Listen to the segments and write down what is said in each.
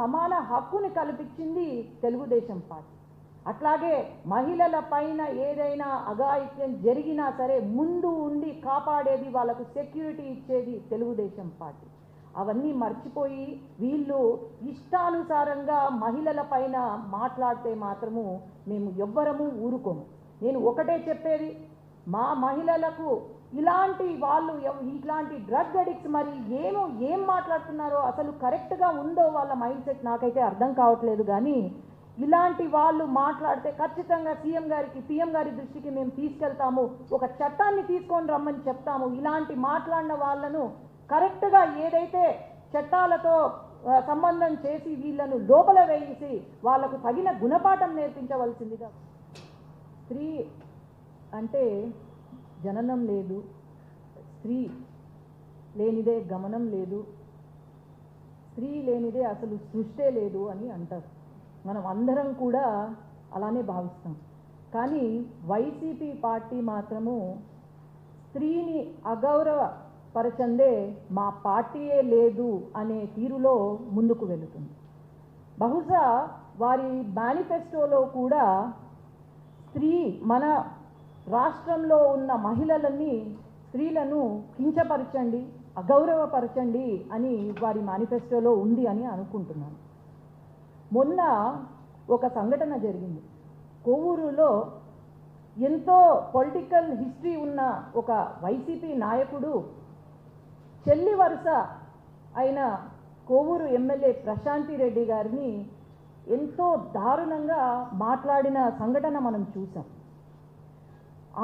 సమాన హక్కుని కల్పించింది తెలుగుదేశం పార్టీ. అట్లాగే మహిళల పైన ఏదైనా అఘాయిత్యం జరిగినా సరే ముందు ఉండి కాపాడేది, వాళ్ళకు సెక్యూరిటీ ఇచ్చేది తెలుగుదేశం పార్టీ. అవన్నీ మర్చిపోయి వీళ్ళు ఇష్టానుసారంగా మహిళల పైన మాట్లాడితే మాత్రము మేము ఎవ్వరము ఊరుకోము. నేను ఒకటే చెప్పేది, మా మహిళలకు ఇలాంటి వాళ్ళు ఇట్లాంటి డ్రగ్ అడిక్ట్స్ మరి ఏం మాట్లాడుతున్నారో అసలు కరెక్ట్గా ఉందో వాళ్ళ మైండ్ సెట్ నాకైతే అర్థం కావట్లేదు. కానీ ఇలాంటి వాళ్ళు మాట్లాడితే ఖచ్చితంగా సీఎం గారికి, పీఎం గారి దృష్టికి మేము తీసుకెళ్తాము, ఒక చట్టాన్ని తీసుకొని రమ్మని చెప్తాము. ఇలాంటి మాట్లాడిన వాళ్ళను కరెక్ట్గా ఏదైతే చట్టాలతో సంబంధం చేసి వీళ్ళను లోపల వేసి వాళ్లకు తగిన గుణపాఠం నేర్పించవలసిందిగా. స్త్రీ అంటే జననం లేదు, స్త్రీ లేనిదే గమనం లేదు, స్త్రీ లేనిదే అసలు సృష్టే లేదు అని అంటారు. మనం అందరం కూడా అలానే భావిస్తాం. కానీ వైసీపీ పార్టీ మాత్రము స్త్రీని అగౌరవపరచందే మా పార్టీయే లేదు అనే తీరులో ముందుకు వెళుతుంది. బహుశా వారి మేనిఫెస్టోలో కూడా స్త్రీ, మన రాష్ట్రంలో ఉన్న మహిళలని, స్త్రీలను కించపరచండి, అగౌరవపరచండి అని వారి మేనిఫెస్టోలో ఉంది అని అనుకుంటున్నాను. మొన్న ఒక సంఘటన జరిగింది. కొవ్వూరులో ఎంతో పొలిటికల్ హిస్టరీ ఉన్న ఒక వైసీపీ నాయకుడు చెల్లి వరుస అయిన కొవ్వూరు ఎమ్మెల్యే ప్రశాంతి రెడ్డి గారిని ఎంతో దారుణంగా మాట్లాడిన సంఘటన మనం చూసాం.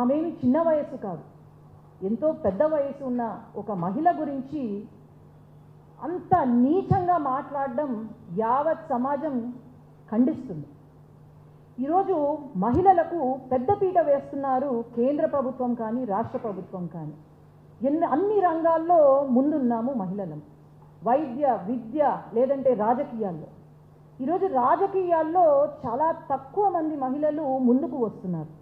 ఆమెమి చిన్న వయసు కాదు, ఎంతో పెద్ద వయసు ఉన్న ఒక మహిళ గురించి అంత నీచంగా మాట్లాడడం యావత్ సమాజం ఖండిస్తుంది. ఈరోజు మహిళలకు పెద్దపీట వేస్తున్నారు కేంద్ర ప్రభుత్వం కానీ రాష్ట్ర ప్రభుత్వం కానీ. అన్ని రంగాల్లో ముందున్నాము మహిళలం. వైద్య, విద్య, లేదంటే రాజకీయాల్లో. ఈరోజు రాజకీయాల్లో చాలా తక్కువ మంది మహిళలు ముందుకు వస్తున్నారు.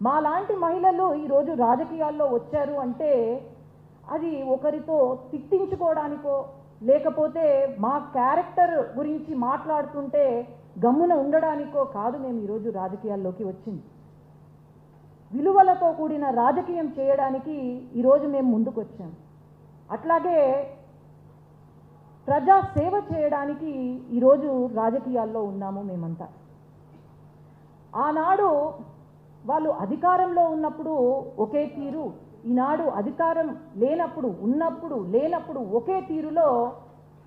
మా లాంటి మహిళలు ఈరోజు రాజకీయాల్లో వచ్చారు అంటే అది ఒకరితో తిట్టించుకోవడానికో, లేకపోతే మా క్యారెక్టర్ గురించి మాట్లాడుతుంటే గమ్మున ఉండడానికో కాదు మేము ఈరోజు రాజకీయాల్లోకి వచ్చింది. విలువలతో కూడిన రాజకీయం చేయడానికి ఈరోజు మేము ముందుకు వచ్చాం. అట్లాగే ప్రజా సేవ చేయడానికి ఈరోజు రాజకీయాల్లో ఉన్నాము మేమంతా. ఆనాడు వాళ్ళు అధికారంలో ఉన్నప్పుడు ఒకే తీరు, ఈనాడు అధికారం లేనప్పుడు, ఉన్నప్పుడు లేనప్పుడు ఒకే తీరులో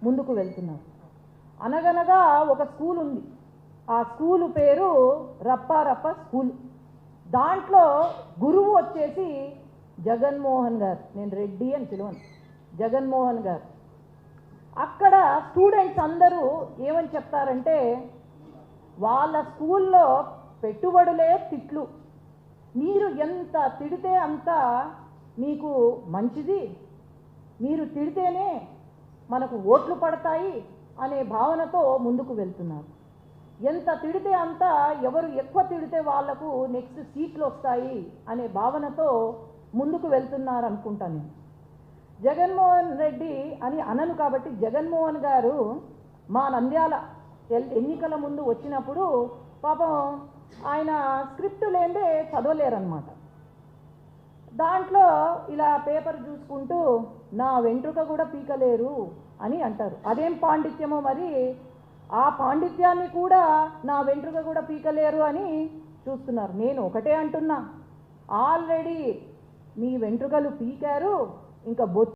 ముందుకు వెళ్తున్నారు. అనగనగా ఒక స్కూల్ ఉంది, ఆ స్కూలు పేరు రప్పారప్ప స్కూల్. దాంట్లో గురువు వచ్చేసి జగన్మోహన్ గారు, నేను రెడ్డి అని పిలవను, జగన్మోహన్ గారు. అక్కడ స్టూడెంట్స్ అందరూ ఏమని చెప్తారంటే వాళ్ళ స్కూల్లో పెట్టుబడులే తిట్లు, మీరు ఎంత తిడితే అంత మీకు మంచిది, మీరు తిడితేనే మనకు ఓట్లు పడతాయి అనే భావనతో ముందుకు వెళ్తున్నారు. ఎంత తిడితే అంత, ఎవరు ఎక్కువ తిడితే వాళ్లకు నెక్స్ట్ సీట్లు వస్తాయి అనే భావనతో ముందుకు వెళ్తున్నారు అనుకుంటా నేను. జగన్మోహన్ రెడ్డి అని అనను కాబట్టి, జగన్మోహన్ గారు మా నంద్యాల ఎన్నికల ముందు వచ్చినప్పుడు పాపం ఆయన స్క్రిప్ట్ లేదే చదవలేరన్నమాట. దాంట్లో ఇలా పేపర్ చూసుకుంటూ నా వెంట్రుక కూడా పీకలేరు అని అంటారు. అదేం పాండిత్యమో మరి, ఆ పాండిత్యాన్ని కూడా నా వెంట్రుక కూడా పీకలేరు అని చూస్తున్నారు. నేను ఒకటే అంటున్నా, ఆల్రెడీ మీ వెంట్రుకలు పీకారు, ఇంకా